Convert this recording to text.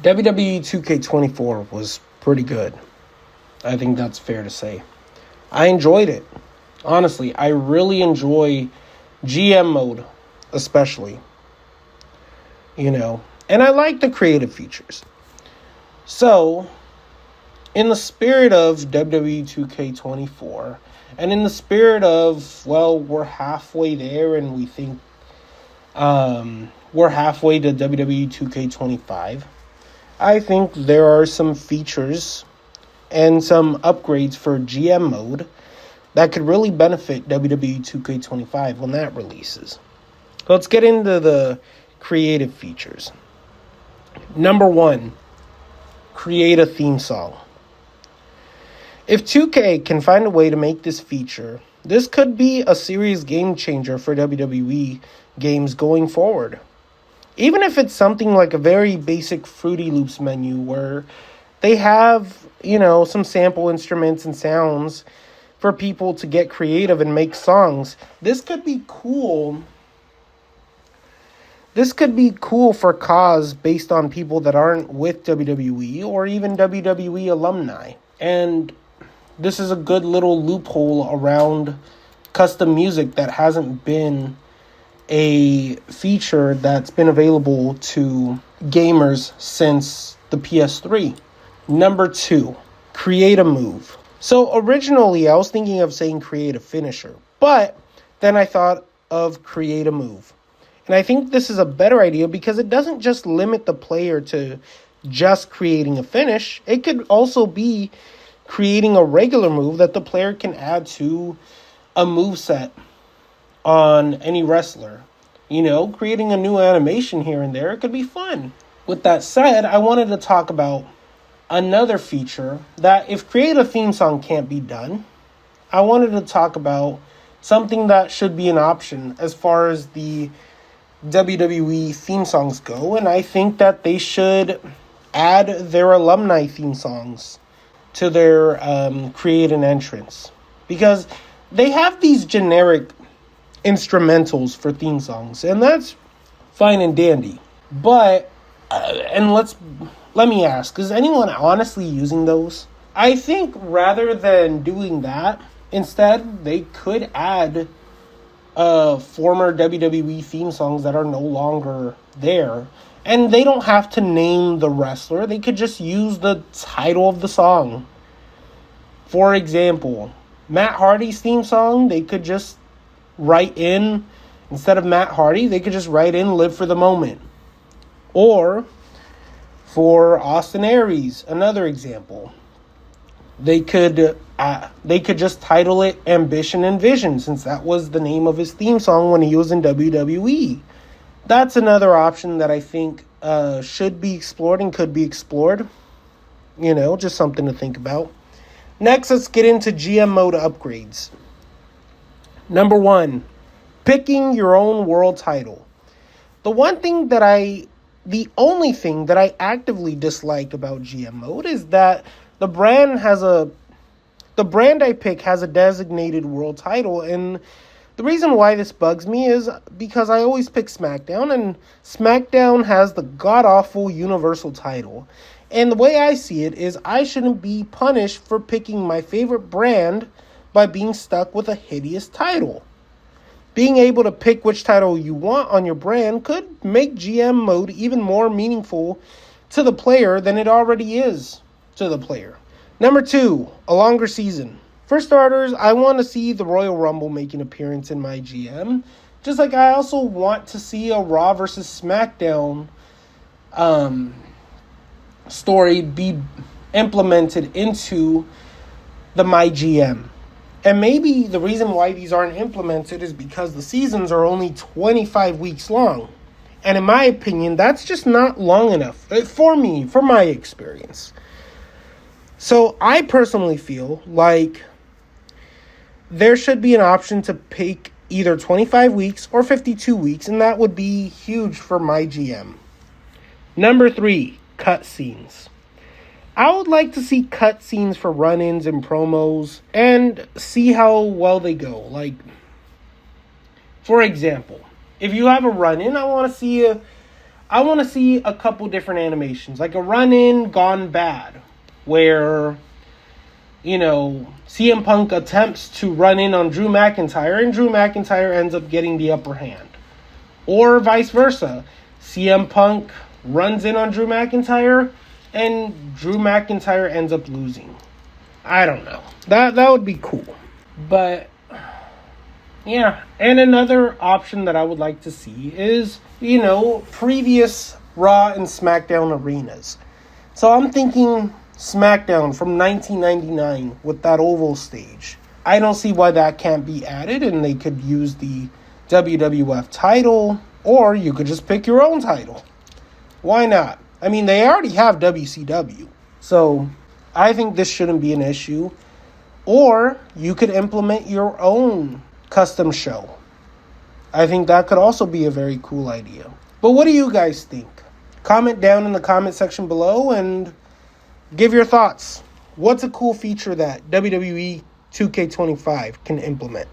WWE 2K24 was pretty good. I think that's fair to say. I enjoyed it. Honestly, I really enjoy GM mode, especially. And I like the creative features. So, in the spirit of WWE 2K24, and in the spirit of, we're halfway there and we think we're halfway to WWE 2K25, I think there are some features and some upgrades for GM mode that could really benefit WWE 2K25 when that releases. Let's get into the creative features. Number 1, create a theme song. If 2K can find a way to make this feature, this could be a serious game changer for WWE games going forward. Even if it's something like a very basic Fruity Loops menu where they have, some sample instruments and sounds for people to get creative and make songs, this could be cool. This could be cool for cause based on people that aren't with WWE or even WWE alumni. And this is a good little loophole around custom music that hasn't been a feature that's been available to gamers since the PS3. Number 2, create a move. So originally I was thinking of saying create a finisher, but then I thought of create a move. And I think this is a better idea because it doesn't just limit the player to just creating a finish. It could also be creating a regular move that the player can add to a moveset on any wrestler. Creating a new animation here and there. It could be fun. With that said, I wanted to talk about another feature that if create a theme song can't be done, I wanted to talk about something that should be an option as far as the WWE theme songs go, and I think that they should add their alumni theme songs to their create an entrance, because they have these generic instrumentals for theme songs, and that's fine and dandy. But let me ask, is anyone honestly using those? I think rather than doing that, instead they could add former WWE theme songs that are no longer there. And they don't have to name the wrestler. They could just use the title of the song. For example, Matt Hardy's theme song, they could just write in, instead of Matt Hardy, they could just write in Live for the Moment. Or for Austin Aries, another example, they could just title it Ambition and Vision, since that was the name of his theme song when he was in WWE. That's another option that I think should be explored and could be explored. Just something to think about. Next, let's get into GM mode upgrades. Number 1, picking your own world title. The only thing that I actively dislike about GM mode is that the brand I pick has a designated world title, and the reason why this bugs me is because I always pick SmackDown, and SmackDown has the god-awful Universal title. And the way I see it is I shouldn't be punished for picking my favorite brand by being stuck with a hideous title. Being able to pick which title you want on your brand could make GM mode even more meaningful to the player than it already is to the player. Number 2, a longer season. For starters, I want to see the Royal Rumble make an appearance in my GM, just like I also want to see a Raw versus SmackDown story be implemented into the My GM. And maybe the reason why these aren't implemented is because the seasons are only 25 weeks long. And in my opinion, that's just not long enough for me, for my experience. So I personally feel like there should be an option to pick either 25 weeks or 52 weeks, and that would be huge for my GM. Number 3, cutscenes. I would like to see cutscenes for run-ins and promos and see how well they go. Like, for example, if you have a run-in, I want to see I want to see a couple different animations, like a run-in gone bad, where, CM Punk attempts to run in on Drew McIntyre, and Drew McIntyre ends up getting the upper hand. Or vice versa. CM Punk runs in on Drew McIntyre, and Drew McIntyre ends up losing. I don't know. That would be cool. But, yeah. And another option that I would like to see is, previous Raw and SmackDown arenas. So I'm thinking SmackDown from 1999 with that oval stage. I don't see why that can't be added, and they could use the WWF title, or you could just pick your own title. Why not? I mean, they already have WCW, so I think this shouldn't be an issue. Or you could implement your own custom show. I think that could also be a very cool idea. But what do you guys think? Comment down in the comment section below and give your thoughts. What's a cool feature that WWE 2K25 can implement?